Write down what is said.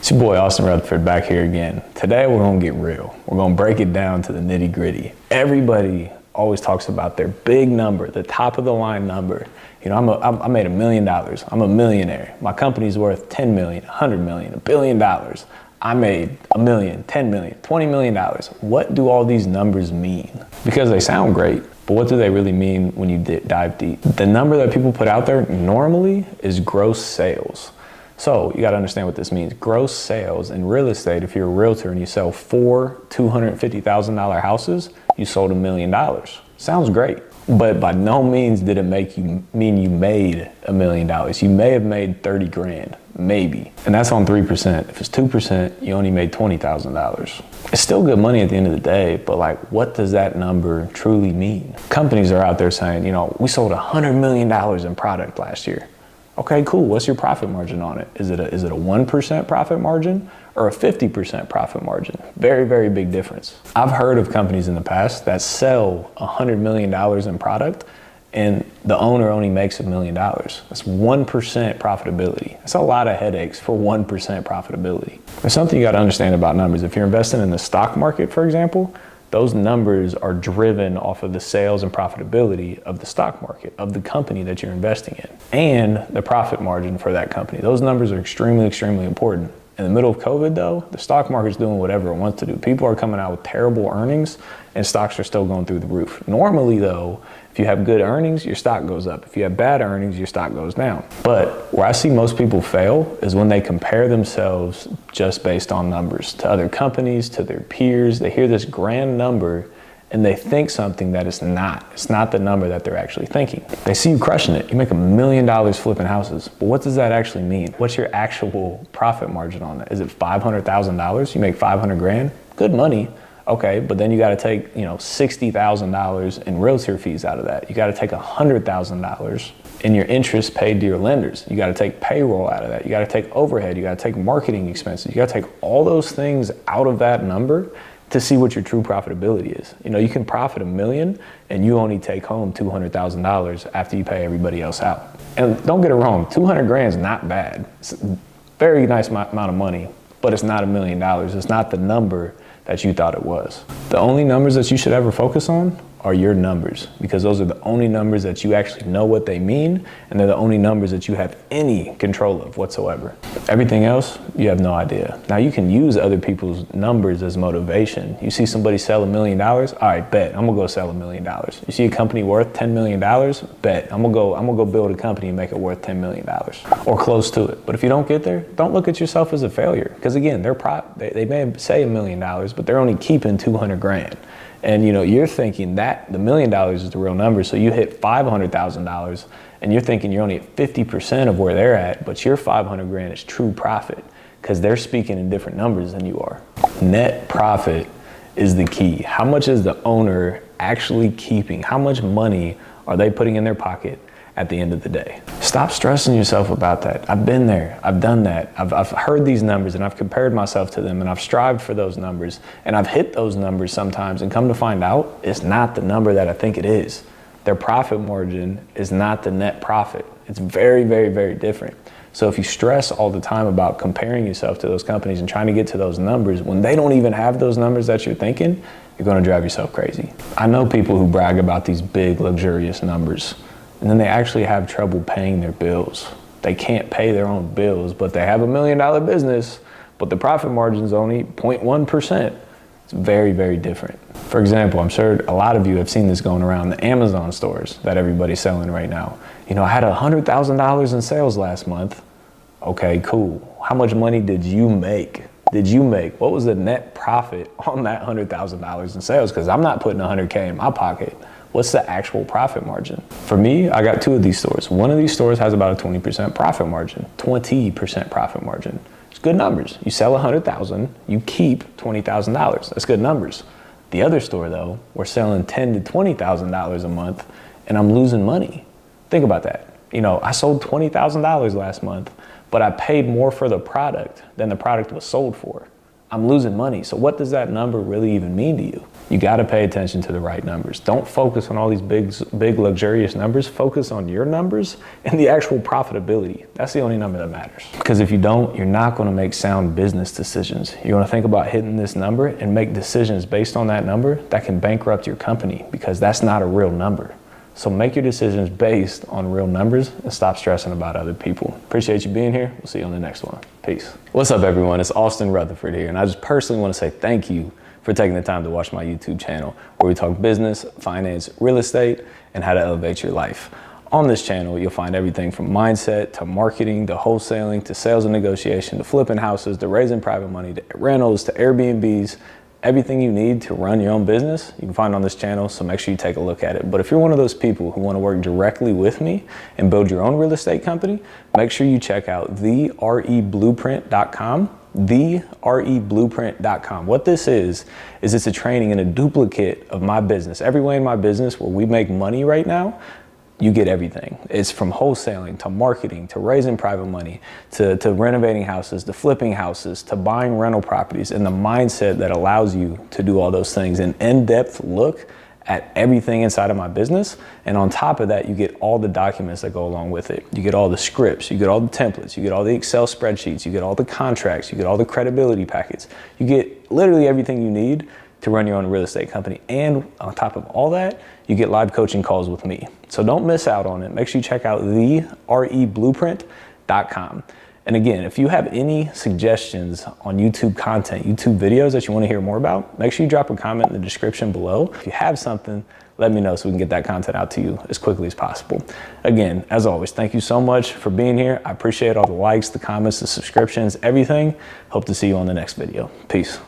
It's your boy Austin Rutherford back here again. Today we're gonna get real. We're gonna break it down to the nitty gritty. Everybody always talks about their big number, the top of the line number. You know, I made $1 million. I'm a millionaire. My company's worth 10 million, 100 million, $1 billion. I made $1 million, 10 million, $20 million. What do all these numbers mean? Because they sound great, but what do they really mean when you dive deep? The number that people put out there normally is gross sales. So you got to understand what this means. Gross sales in real estate, if you're a realtor and you sell 4 $250,000 houses, you sold $1 million. Sounds great, but by no means did it mean you made $1 million. You may have made 30 grand, maybe. And that's on 3%. If it's 2%, you only made $20,000. It's still good money at the end of the day, but like, what does that number truly mean? Companies are out there saying, you know, we sold $100 million in product last year. Okay, cool. What's your profit margin on it? Is it a 1% profit margin or a 50% profit margin? Very, very big difference. I've heard of companies in the past that sell $100 million in product and the owner only makes $1 million. That's 1% profitability. That's a lot of headaches for 1% profitability. There's something you got to understand about numbers. If you're investing in the stock market, for example, those numbers are driven off of the sales and profitability of the stock market, of the company that you're investing in, and the profit margin for that company. Those numbers are extremely, extremely important. In the middle of COVID though, the stock market's doing whatever it wants to do. People are coming out with terrible earnings and stocks are still going through the roof. Normally though, if you have good earnings, your stock goes up. If you have bad earnings, your stock goes down. But where I see most people fail is when they compare themselves just based on numbers to other companies, to their peers. They hear this grand number and they think something that it's not. It's not the number that they're actually thinking. They see you crushing it. You make $1 million flipping houses. But what does that actually mean? What's your actual profit margin on that? Is it $500,000? You make 500 grand? Good money. Okay, but then you got to take, $60,000 in realtor fees out of that. You got to take $100,000 in your interest paid to your lenders. You got to take payroll out of that. You got to take overhead. You got to take marketing expenses. You got to take all those things out of that number to see what your true profitability is. You can profit $1 million and you only take home $200,000 after you pay everybody else out. And don't get it wrong, 200 grand is not bad. It's a very nice amount of money, but it's not $1 million. It's not the number that you thought it was. The only numbers that you should ever focus on are your numbers, because those are the only numbers that you actually know what they mean, and they're the only numbers that you have any control of whatsoever. Everything else, you have no idea. Now you can use other people's numbers as motivation. You see somebody sell $1 million, all right, bet, I'm gonna go sell $1 million. You see a company worth $10 million, bet, I'm gonna go build a company and make it worth $10 million, or close to it. But if you don't get there, don't look at yourself as a failure, because again, they may say $1 million, but they're only keeping 200 grand. And you're thinking that the $1 million is the real number. So you hit $500,000 and you're thinking you're only at 50% of where they're at, but your 500 grand is true profit because they're speaking in different numbers than you are. Net profit is the key. How much is the owner actually keeping? How much money are they putting in their pocket at the end of the day? Stop stressing yourself about that. I've been there, I've done that. I've heard these numbers and I've compared myself to them and I've strived for those numbers and I've hit those numbers sometimes and come to find out it's not the number that I think it is. Their profit margin is not the net profit. It's very, very, very different. So if you stress all the time about comparing yourself to those companies and trying to get to those numbers when they don't even have those numbers that you're thinking, you're gonna drive yourself crazy. I know people who brag about these big, luxurious numbers, and then they actually have trouble paying their bills. They can't pay their own bills, but they have $1 million business, but the profit margin is only 0.1%. It's very, very different. For example, I'm sure a lot of you have seen this going around the Amazon stores that everybody's selling right now. I had $100,000 in sales last month. Okay, cool. How much money did you make? What was the net profit on that $100,000 in sales? Because I'm not putting 100K in my pocket. What's the actual profit margin? For me, I got 2 of these stores. One of these stores has about a 20% profit margin, 20% profit margin. It's good numbers. You sell 100,000, you keep $20,000. That's good numbers. The other store though, we're selling $10,000 to $20,000 a month and I'm losing money. Think about that. I sold $20,000 last month, but I paid more for the product than the product was sold for. I'm losing money. So what does that number really even mean to you? You got to pay attention to the right numbers. Don't focus on all these big luxurious numbers. Focus on your numbers and the actual profitability. That's the only number that matters. Because if you don't, you're not going to make sound business decisions. You're going to think about hitting this number and make decisions based on that number that can bankrupt your company, because that's not a real number. So make your decisions based on real numbers and stop stressing about other people. Appreciate you being here. We'll see you on the next one. Peace. What's up, everyone? It's Austin Rutherford here, and I just personally want to say thank you for taking the time to watch my YouTube channel, where we talk business, finance, real estate, and how to elevate your life. On this channel, you'll find everything from mindset to marketing to wholesaling to sales and negotiation to flipping houses to raising private money to rentals to Airbnbs. Everything you need to run your own business, you can find on this channel, so make sure you take a look at it. But if you're one of those people who want to work directly with me and build your own real estate company, make sure you check out thereblueprint.com. thereblueprint.com. What this is it's a training and a duplicate of my business. Every way in my business where we make money right now, you get everything. It's from wholesaling to marketing to raising private money to renovating houses to flipping houses to buying rental properties, and the mindset that allows you to do all those things. An in-depth look at everything inside of my business. And on top of that, you get all the documents that go along with it. You get all the scripts, you get all the templates, you get all the Excel spreadsheets, you get all the contracts, you get all the credibility packets. You get literally everything you need to run your own real estate company. And on top of all that, you get live coaching calls with me. So don't miss out on it. Make sure you check out thereblueprint.com. And again, if you have any suggestions on YouTube content, YouTube videos that you want to hear more about, make sure you drop a comment in the description below. If you have something, let me know so we can get that content out to you as quickly as possible. Again, as always, thank you so much for being here. I appreciate all the likes, the comments, the subscriptions, everything. Hope to see you on the next video. Peace.